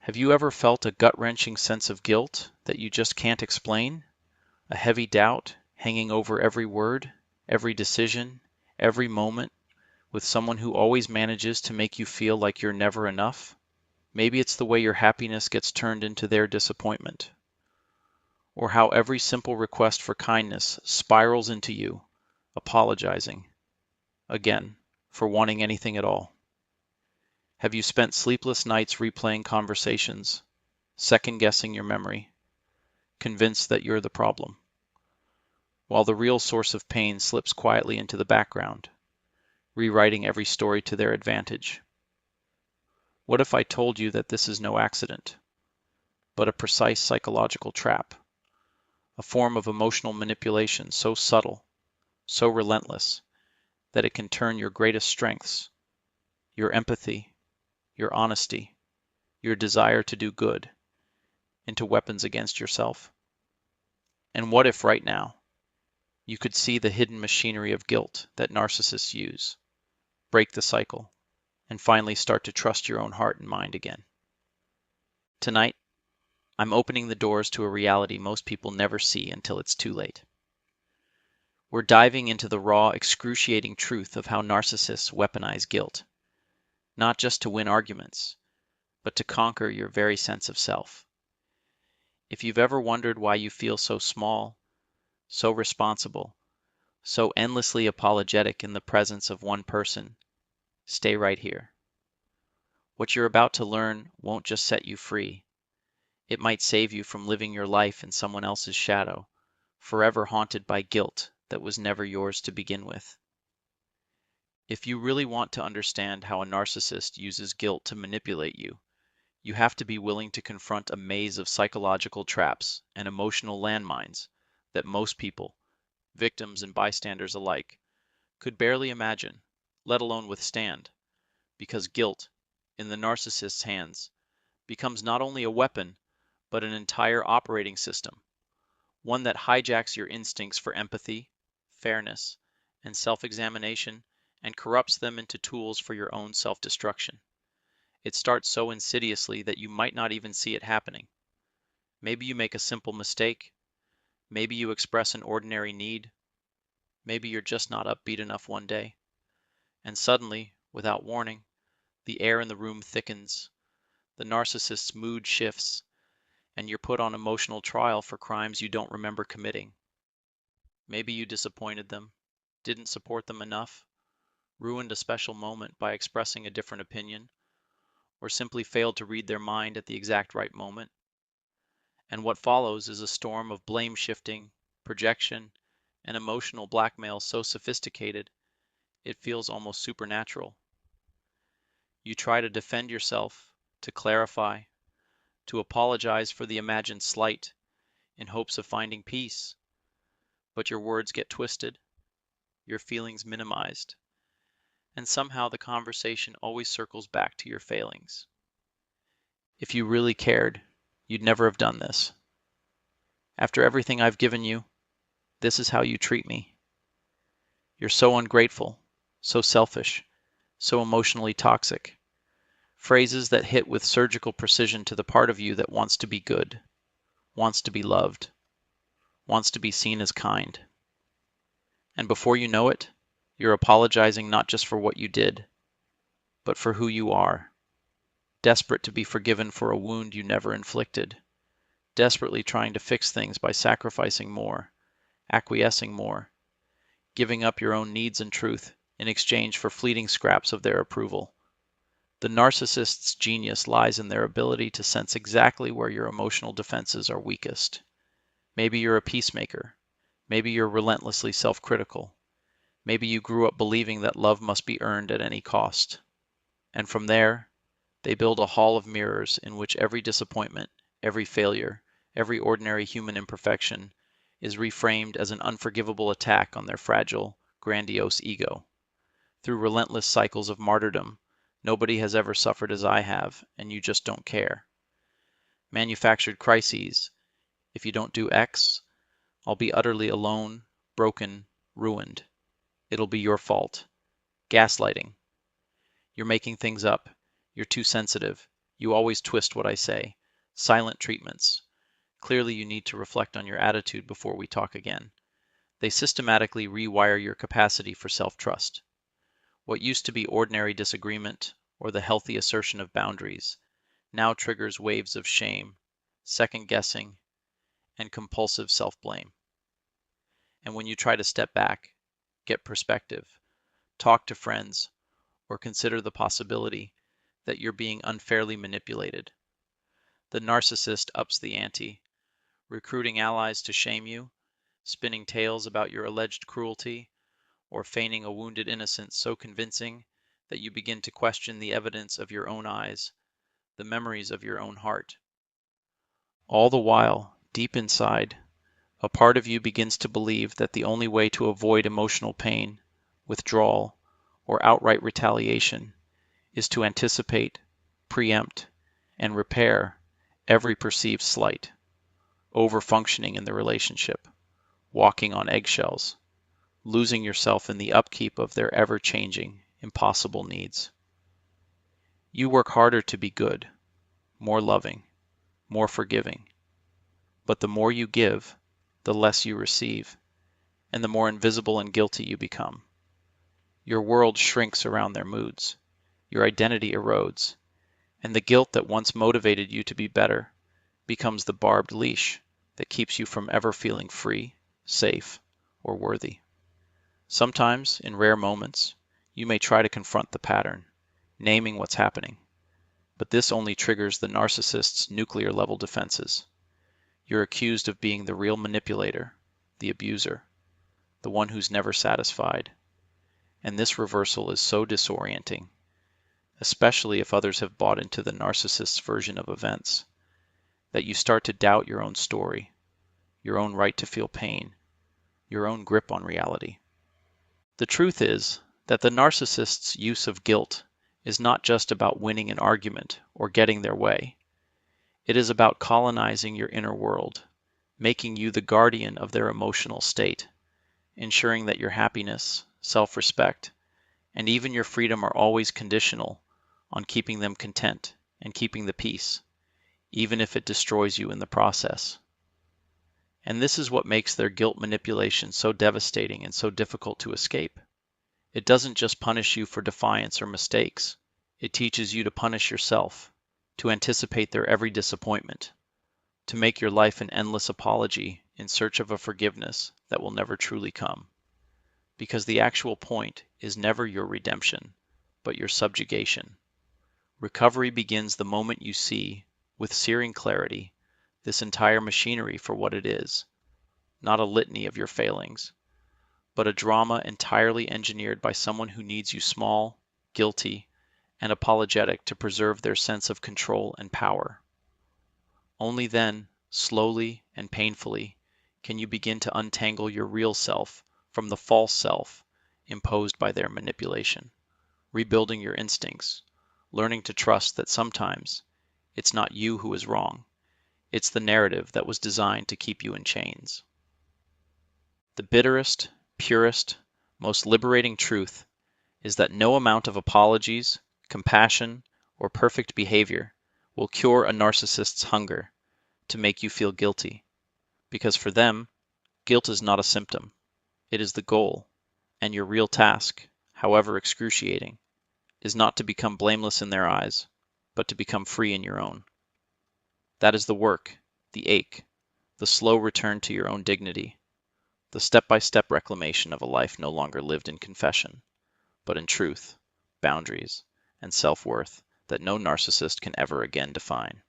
Have you ever felt a gut-wrenching sense of guilt that you just can't explain? A heavy doubt hanging over every word, every decision, every moment, with someone who always manages to make you feel like you're never enough? Maybe it's the way your happiness gets turned into their disappointment, or how every simple request for kindness spirals into you apologizing, again, for wanting anything at all. Have you spent sleepless nights replaying conversations, second-guessing your memory, convinced that you're the problem, while the real source of pain slips quietly into the background, rewriting every story to their advantage? What if I told you that this is no accident, but a precise psychological trap, a form of emotional manipulation so subtle, so relentless, that it can turn your greatest strengths, your empathy, your honesty, your desire to do good, into weapons against yourself? And what if right now you could see the hidden machinery of guilt that narcissists use, break the cycle, and finally start to trust your own heart and mind again? Tonight, I'm opening the doors to a reality most people never see until it's too late. We're diving into the raw, excruciating truth of how narcissists weaponize guilt, not just to win arguments, but to conquer your very sense of self. If you've ever wondered why you feel so small, so responsible, so endlessly apologetic in the presence of one person, stay right here. What you're about to learn won't just set you free. It might save you from living your life in someone else's shadow, forever haunted by guilt that was never yours to begin with. If you really want to understand how a narcissist uses guilt to manipulate you, you have to be willing to confront a maze of psychological traps and emotional landmines that most people, victims and bystanders alike, could barely imagine, let alone withstand, because guilt, in the narcissist's hands, becomes not only a weapon, but an entire operating system, one that hijacks your instincts for empathy, fairness, and self-examination and corrupts them into tools for your own self-destruction. It starts so insidiously that you might not even see it happening. Maybe you make a simple mistake. Maybe you express an ordinary need. Maybe you're just not upbeat enough one day. And suddenly, without warning, the air in the room thickens, the narcissist's mood shifts, and you're put on emotional trial for crimes you don't remember committing. Maybe you disappointed them, didn't support them enough, ruined a special moment by expressing a different opinion, or simply failed to read their mind at the exact right moment. And what follows is a storm of blame shifting, projection, and emotional blackmail so sophisticated it feels almost supernatural. You try to defend yourself, to clarify, to apologize for the imagined slight in hopes of finding peace, but your words get twisted, your feelings minimized, and somehow the conversation always circles back to your failings. If you really cared, you'd never have done this. After everything I've given you, this is how you treat me. You're so ungrateful, so selfish, so emotionally toxic. Phrases that hit with surgical precision to the part of you that wants to be good, wants to be loved, wants to be seen as kind. And before you know it, you're apologizing not just for what you did, but for who you are, desperate to be forgiven for a wound you never inflicted, desperately trying to fix things by sacrificing more, acquiescing more, giving up your own needs and truth in exchange for fleeting scraps of their approval. The narcissist's genius lies in their ability to sense exactly where your emotional defenses are weakest. Maybe you're a peacemaker. Maybe you're relentlessly self-critical. Maybe you grew up believing that love must be earned at any cost. And from there, they build a hall of mirrors in which every disappointment, every failure, every ordinary human imperfection is reframed as an unforgivable attack on their fragile, grandiose ego. Through relentless cycles of martyrdom, nobody has ever suffered as I have, and you just don't care. Manufactured crises. If you don't do X, I'll be utterly alone, broken, ruined. It'll be your fault. Gaslighting. You're making things up. You're too sensitive. You always twist what I say. Silent treatments. Clearly you need to reflect on your attitude before we talk again. They systematically rewire your capacity for self-trust. What used to be ordinary disagreement or the healthy assertion of boundaries now triggers waves of shame, second-guessing, and compulsive self-blame. And when you try to step back, get perspective, talk to friends, or consider the possibility that you're being unfairly manipulated, the narcissist ups the ante, recruiting allies to shame you, spinning tales about your alleged cruelty, or feigning a wounded innocence so convincing that you begin to question the evidence of your own eyes, the memories of your own heart. All the while, deep inside, a part of you begins to believe that the only way to avoid emotional pain, withdrawal, or outright retaliation is to anticipate, preempt, and repair every perceived slight, over-functioning in the relationship, walking on eggshells, losing yourself in the upkeep of their ever-changing, impossible needs. You work harder to be good, more loving, more forgiving, but the more you give, the less you receive, and the more invisible and guilty you become. Your world shrinks around their moods, your identity erodes, and the guilt that once motivated you to be better becomes the barbed leash that keeps you from ever feeling free, safe, or worthy. Sometimes, in rare moments, you may try to confront the pattern, naming what's happening, but this only triggers the narcissist's nuclear-level defenses. You're accused of being the real manipulator, the abuser, the one who's never satisfied. And this reversal is so disorienting, especially if others have bought into the narcissist's version of events, that you start to doubt your own story, your own right to feel pain, your own grip on reality. The truth is that the narcissist's use of guilt is not just about winning an argument or getting their way. It is about colonizing your inner world, making you the guardian of their emotional state, ensuring that your happiness, self-respect, and even your freedom are always conditional on keeping them content and keeping the peace, even if it destroys you in the process. And this is what makes their guilt manipulation so devastating and so difficult to escape. It doesn't just punish you for defiance or mistakes. It teaches you to punish yourself, to anticipate their every disappointment, to make your life an endless apology in search of a forgiveness that will never truly come. Because the actual point is never your redemption, but your subjugation. Recovery begins the moment you see, with searing clarity, this entire machinery for what it is, not a litany of your failings, but a drama entirely engineered by someone who needs you small, guilty, and apologetic to preserve their sense of control and power. Only then, slowly and painfully, can you begin to untangle your real self from the false self imposed by their manipulation, rebuilding your instincts, learning to trust that sometimes it's not you who is wrong, it's the narrative that was designed to keep you in chains. The bitterest, purest, most liberating truth is that no amount of apologies, compassion, or perfect behavior will cure a narcissist's hunger to make you feel guilty, because for them, guilt is not a symptom, it is the goal, and your real task, however excruciating, is not to become blameless in their eyes, but to become free in your own. That is the work, the ache, the slow return to your own dignity, the step-by-step reclamation of a life no longer lived in confession, but in truth, boundaries, and self-worth that no narcissist can ever again define.